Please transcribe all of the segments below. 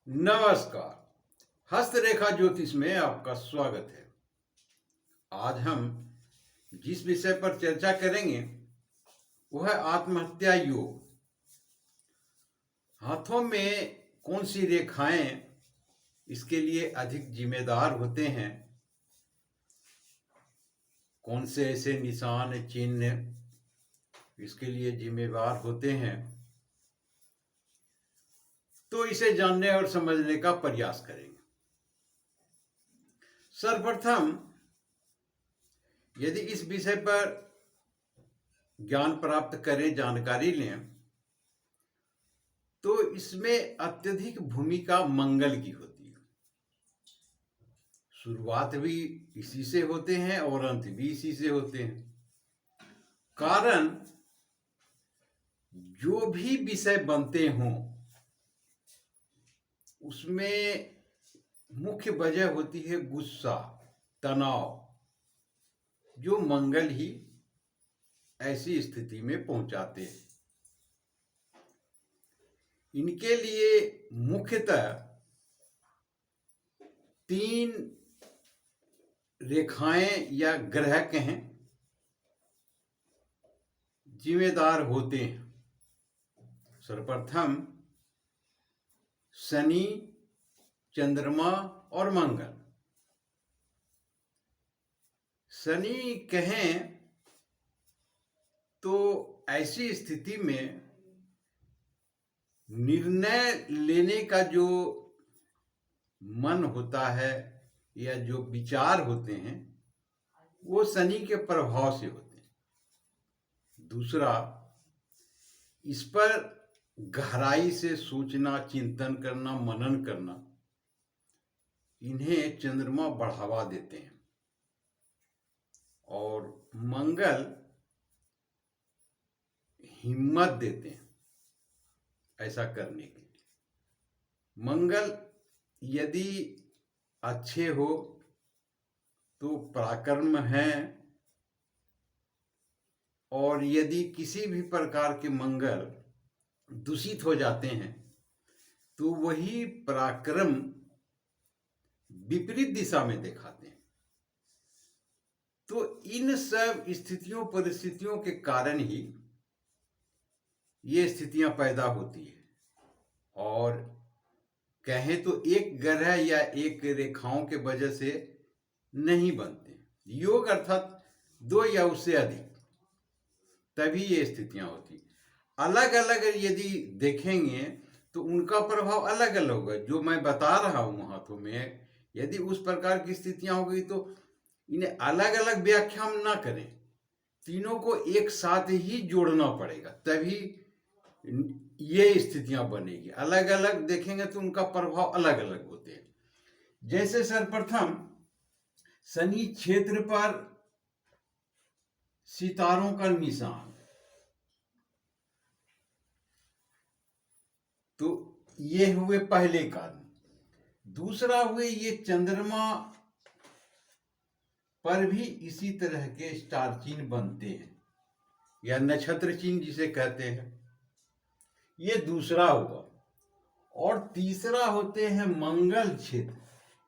नमस्कार। हस्तरेखा ज्योतिष में आपका स्वागत है। आज हम जिस विषय पर चर्चा करेंगे वह है आत्महत्या योग। हाथों में कौन सी रेखाएं इसके लिए अधिक जिम्मेदार होते हैं, कौन से ऐसे निशान चिन्ह इसके लिए जिम्मेदार होते हैं, तो इसे जानने और समझने का प्रयास करेंगे। सर्वप्रथम यदि इस विषय पर ज्ञान प्राप्त करें, जानकारी लें, तो इसमें अत्यधिक भूमिका मंगल की होती है। शुरुआत भी इसी से होते हैं और अंत भी इसी से होते हैं। कारण जो भी विषय बनते हों उसमें मुख्य वजह होती है गुस्सा, तनाव, जो मंगल ही ऐसी स्थिति में पहुंचाते हैं। इनके लिए मुख्यतः 3 रेखाएं या ग्रह कहें जिम्मेदार होते हैं। सर्वप्रथम शनि, चंद्रमा और मंगल। शनि कहें तो ऐसी स्थिति में निर्णय लेने का जो मन होता है या जो विचार होते हैं वो शनि के प्रभाव से होते हैं। दूसरा, इस पर गहराई से सोचना, चिंतन करना, मनन करना, इन्हें चंद्रमा बढ़ावा देते हैं। और मंगल हिम्मत देते हैं ऐसा करने के लिए। मंगल यदि अच्छे हो तो पराक्रम है, और यदि किसी भी प्रकार के मंगल दूषित हो जाते हैं तो वही पराक्रम विपरीत दिशा में दिखाते हैं। तो इन सब स्थितियों, परिस्थितियों के कारण ही ये स्थितियां पैदा होती है। और कहें तो एक ग्रह या एक रेखाओं के वजह से नहीं बनते। योग अर्थात 2 या उससे अधिक, तभी ये स्थितियां होती। अलग अलग यदि देखेंगे तो उनका प्रभाव अलग अलग होगा। जो मैं बता रहा हूं हाथों में, यदि उस प्रकार की स्थितियां हो गई तो इन्हें अलग अलग व्याख्या हम ना करें, तीनों को एक साथ ही जोड़ना पड़ेगा, तभी ये स्थितियां बनेगी। अलग अलग देखेंगे तो उनका प्रभाव अलग अलग होते हैं। जैसे सर्वप्रथम शनि क्षेत्र पर सितारों का निशान, तो ये हुए पहले कारण। दूसरा हुए ये चंद्रमा पर भी इसी तरह के स्टार चिन्ह बनते हैं या नक्षत्र चिन्ह जिसे कहते हैं, ये दूसरा हुआ। और तीसरा होते हैं मंगल क्षेत्र,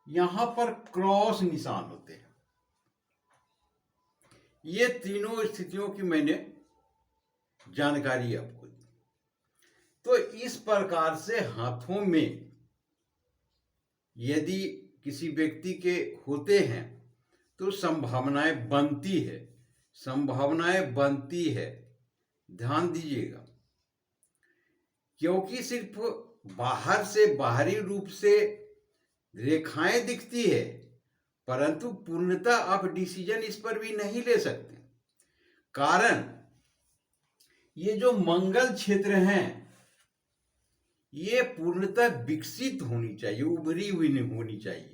यहां पर क्रॉस निशान होते हैं। ये तीनों स्थितियों की मैंने जानकारी आपको दी। तो इस प्रकार से हाथों में यदि किसी व्यक्ति के होते हैं तो संभावनाएं बनती है, संभावनाएं बनती है। ध्यान दीजिएगा, क्योंकि सिर्फ बाहर से, बाहरी रूप से रेखाएं दिखती है, परंतु पूर्णतः आप डिसीजन इस पर भी नहीं ले सकते। कारण ये जो मंगल क्षेत्र हैं ये पूर्णतः विकसित होनी चाहिए, उभरी हुई नहीं होनी चाहिए।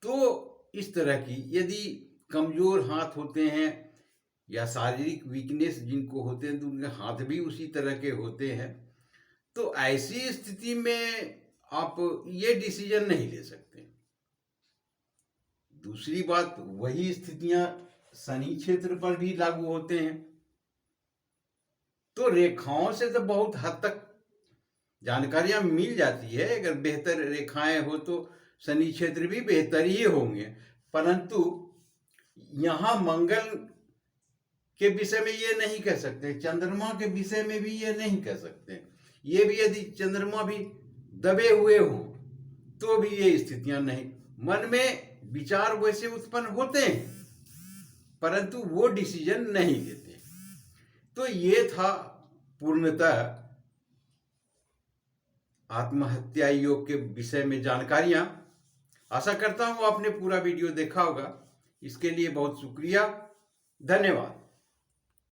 तो इस तरह की यदि कमजोर हाथ होते हैं या शारीरिक वीकनेस जिनको होते हैं तो उनके हाथ भी उसी तरह के होते हैं, तो ऐसी स्थिति में आप ये डिसीजन नहीं ले सकते। दूसरी बात, वही स्थितियां शनि क्षेत्र पर भी लागू होते हैं। तो रेखाओं से तो बहुत हद तक जानकारियां मिल जाती है। अगर बेहतर रेखाएं हो तो शनि क्षेत्र भी बेहतर ही होंगे, परंतु यहाँ मंगल के विषय में ये नहीं कह सकते, चंद्रमा के विषय में भी ये नहीं कह सकते। ये भी यदि चंद्रमा भी दबे हुए हों तो भी ये स्थितियां नहीं, मन में विचार वैसे उत्पन्न होते हैं परंतु वो डिसीजन नहीं लेते। तो ये था पूर्णतः आत्महत्या योग के विषय में जानकारियां। आशा करता हूं आपने पूरा वीडियो देखा होगा। इसके लिए बहुत शुक्रिया, धन्यवाद।